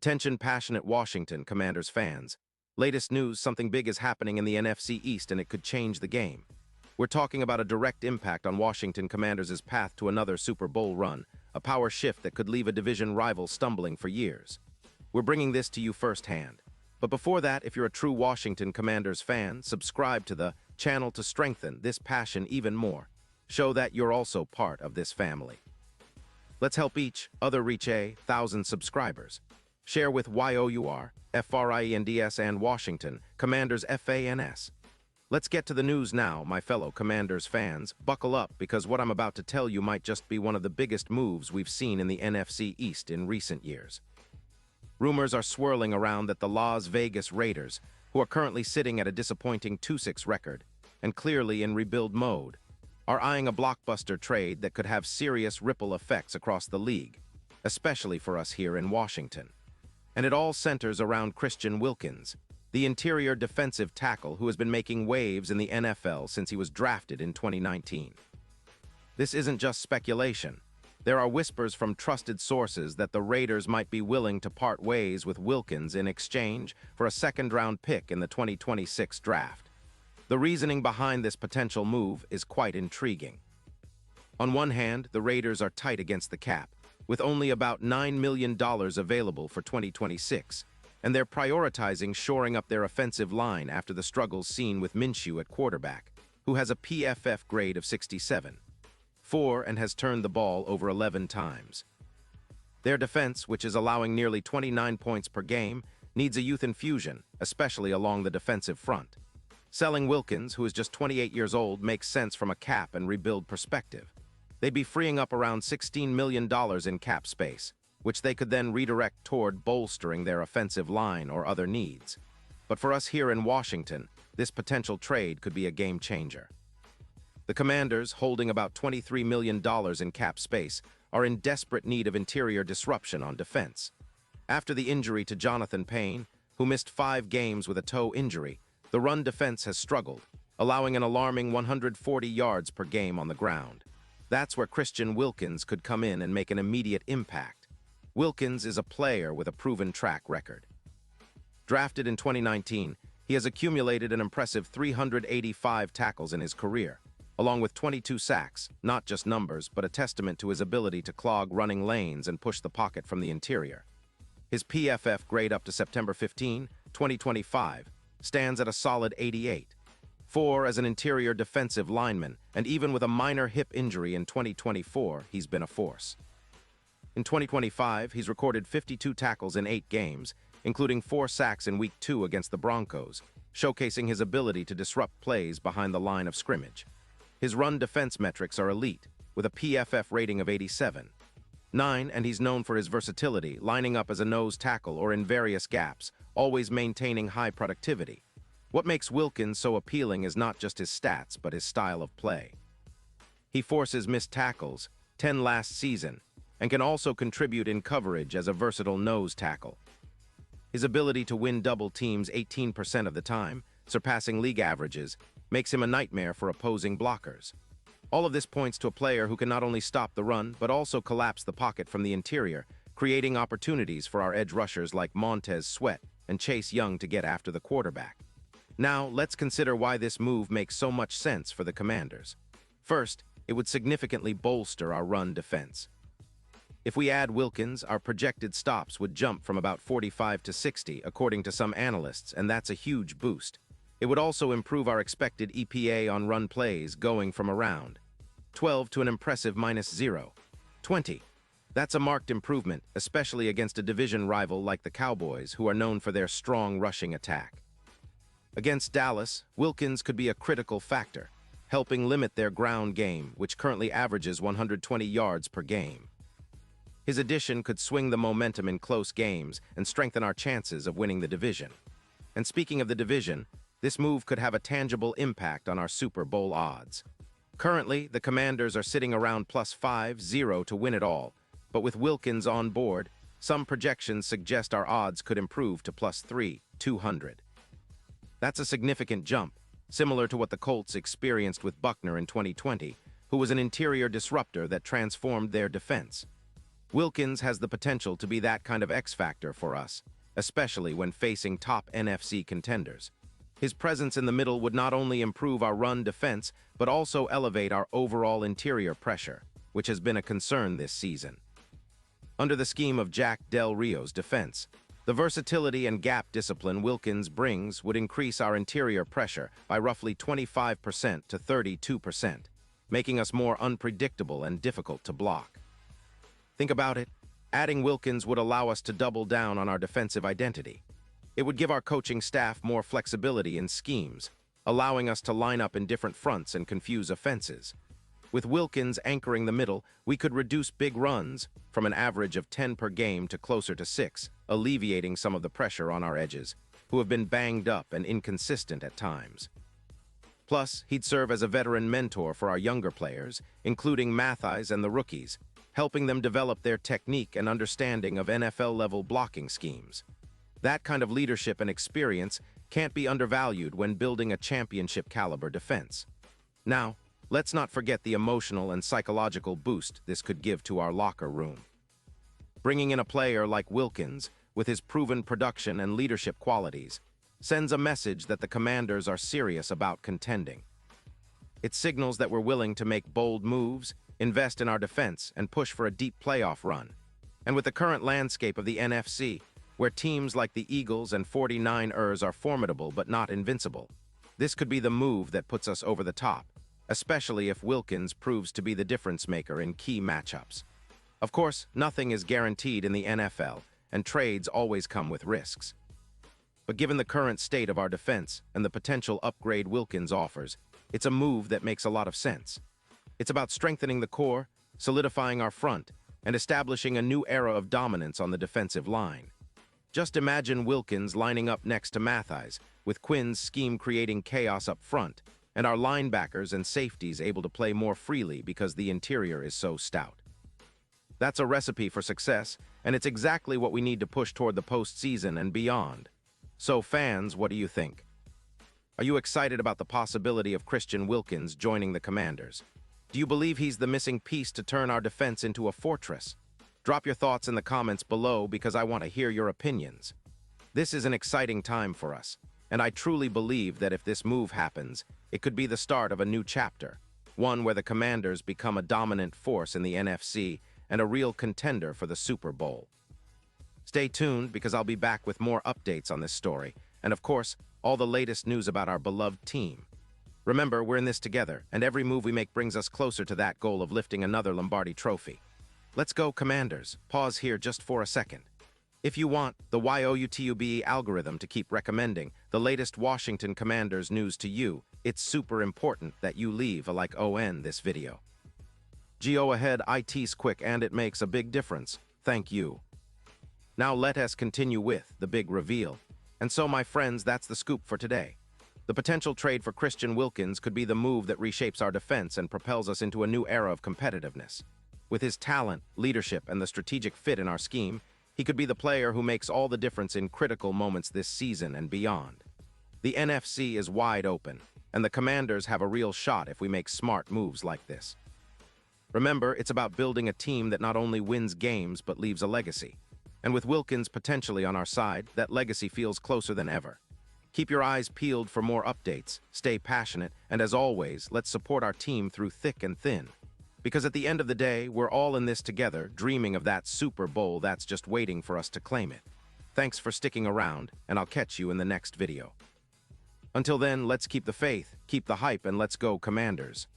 Attention passionate Washington Commanders fans. Latest news, something big is happening in the NFC East and it could change the game. We're talking about a direct impact on Washington Commanders' path to another Super Bowl run, a power shift that could leave a division rival stumbling for years. We're bringing this to you firsthand. But before that, if you're a true Washington Commanders fan, subscribe to the channel to strengthen this passion even more. Show that you're also part of this family. Let's help each other reach 1,000 subscribers. Share with YOUR, FRIENDS and Washington, Commanders FANS. Let's get to the news now, my fellow Commanders fans. Buckle up, because what I'm about to tell you might just be one of the biggest moves we've seen in the NFC East in recent years. Rumors are swirling around that the Las Vegas Raiders, who are currently sitting at a disappointing 2-6 record, and clearly in rebuild mode, are eyeing a blockbuster trade that could have serious ripple effects across the league, especially for us here in Washington. And it all centers around Christian Wilkins, the interior defensive tackle who has been making waves in the NFL since he was drafted in 2019. This isn't just speculation. There are whispers from trusted sources that the Raiders might be willing to part ways with Wilkins in exchange for a second-round pick in the 2026 draft. The reasoning behind this potential move is quite intriguing. On one hand, the Raiders are tight against the cap, with only about $9 million available for 2026, and they're prioritizing shoring up their offensive line after the struggles seen with Minshew at quarterback, who has a PFF grade of 67, and has turned the ball over 11 times. Their defense, which is allowing nearly 29 points per game, needs a youth infusion, especially along the defensive front. Selling Wilkins, who is just 28 years old, makes sense from a cap and rebuild perspective. They'd be freeing up around $16 million in cap space, which they could then redirect toward bolstering their offensive line or other needs. But for us here in Washington, this potential trade could be a game changer. The Commanders, holding about $23 million in cap space, are in desperate need of interior disruption on defense. After the injury to Jonathan Payne, who missed 5 games with a toe injury, the run defense has struggled, allowing an alarming 140 yards per game on the ground. That's where Christian Wilkins could come in and make an immediate impact. Wilkins is a player with a proven track record. Drafted in 2019, he has accumulated an impressive 385 tackles in his career, along with 22 sacks, not just numbers, but a testament to his ability to clog running lanes and push the pocket from the interior. His PFF grade up to September 15, 2025, stands at a solid 88. As an interior defensive lineman, and even with a minor hip injury in 2024, he's been a force. In 2025, he's recorded 52 tackles in 8 games, including 4 sacks in Week 2 against the Broncos, showcasing his ability to disrupt plays behind the line of scrimmage. His run defense metrics are elite, with a PFF rating of 87. And he's known for his versatility, lining up as a nose tackle or in various gaps, always maintaining high productivity. What makes Wilkins so appealing is not just his stats, but his style of play. He forces missed tackles, 10 last season, and can also contribute in coverage as a versatile nose tackle. His ability to win double teams 18% of the time, surpassing league averages, makes him a nightmare for opposing blockers. All of this points to a player who can not only stop the run, but also collapse the pocket from the interior, creating opportunities for our edge rushers like Montez Sweat and Chase Young to get after the quarterback. Now, let's consider why this move makes so much sense for the Commanders. First, it would significantly bolster our run defense. If we add Wilkins, our projected stops would jump from about 45 to 60, according to some analysts, and that's a huge boost. It would also improve our expected EPA on run plays, going from around 12 to an impressive -0.20. That's a marked improvement, especially against a division rival like the Cowboys, who are known for their strong rushing attack. Against Dallas, Wilkins could be a critical factor, helping limit their ground game, which currently averages 120 yards per game. His addition could swing the momentum in close games and strengthen our chances of winning the division. And speaking of the division, this move could have a tangible impact on our Super Bowl odds. Currently, the Commanders are sitting around +5-0 to win it all, but with Wilkins on board, some projections suggest our odds could improve to +3-200. That's a significant jump, similar to what the Colts experienced with Buckner in 2020, who was an interior disruptor that transformed their defense. Wilkins has the potential to be that kind of X-factor for us, especially when facing top NFC contenders. His presence in the middle would not only improve our run defense, but also elevate our overall interior pressure, which has been a concern this season. Under the scheme of Jack Del Rio's defense, the versatility and gap discipline Wilkins brings would increase our interior pressure by roughly 25% to 32%, making us more unpredictable and difficult to block. Think about it. Adding Wilkins would allow us to double down on our defensive identity. It would give our coaching staff more flexibility in schemes, allowing us to line up in different fronts and confuse offenses. With Wilkins anchoring the middle, we could reduce big runs from an average of 10 per game to closer to 6, alleviating some of the pressure on our edges, who have been banged up and inconsistent at times. Plus, he'd serve as a veteran mentor for our younger players, including Mathis and the rookies, helping them develop their technique and understanding of NFL-level blocking schemes. That kind of leadership and experience can't be undervalued when building a championship-caliber defense. Now, let's not forget the emotional and psychological boost this could give to our locker room. Bringing in a player like Wilkins, with his proven production and leadership qualities, sends a message that the Commanders are serious about contending. It signals that we're willing to make bold moves, invest in our defense, and push for a deep playoff run. And with the current landscape of the NFC, where teams like the Eagles and 49ers are formidable but not invincible, this could be the move that puts us over the top, especially if Wilkins proves to be the difference-maker in key matchups. Of course, nothing is guaranteed in the NFL, and trades always come with risks. But given the current state of our defense and the potential upgrade Wilkins offers, it's a move that makes a lot of sense. It's about strengthening the core, solidifying our front, and establishing a new era of dominance on the defensive line. Just imagine Wilkins lining up next to Mathis, with Quinn's scheme creating chaos up front, and our linebackers and safeties able to play more freely because the interior is so stout. That's a recipe for success, and it's exactly what we need to push toward the postseason and beyond. So fans, what do you think? Are you excited about the possibility of Christian Wilkins joining the Commanders? Do you believe he's the missing piece to turn our defense into a fortress? Drop your thoughts in the comments below because I want to hear your opinions. This is an exciting time for us, and I truly believe that if this move happens, it could be the start of a new chapter, one where the Commanders become a dominant force in the NFC and a real contender for the Super Bowl. Stay tuned because I'll be back with more updates on this story, and of course, all the latest news about our beloved team. Remember, we're in this together, and every move we make brings us closer to that goal of lifting another Lombardi trophy. Let's go, Commanders. Pause here just for a second. If you want the YouTube algorithm to keep recommending the latest Washington Commanders news to you, it's super important that you leave a like on this video. Go ahead, it's quick and it makes a big difference. Thank you. Now let us continue with the big reveal. And so, my friends, that's the scoop for today. The potential trade for Christian Wilkins could be the move that reshapes our defense and propels us into a new era of competitiveness. With his talent, leadership, and the strategic fit in our scheme, he could be the player who makes all the difference in critical moments this season and beyond. The NFC is wide open, and the Commanders have a real shot if we make smart moves like this. Remember, it's about building a team that not only wins games but leaves a legacy. And with Wilkins potentially on our side, that legacy feels closer than ever. Keep your eyes peeled for more updates, stay passionate, and as always, let's support our team through thick and thin. Because at the end of the day, we're all in this together, dreaming of that Super Bowl that's just waiting for us to claim it. Thanks for sticking around, and I'll catch you in the next video. Until then, let's keep the faith, keep the hype, and let's go, Commanders.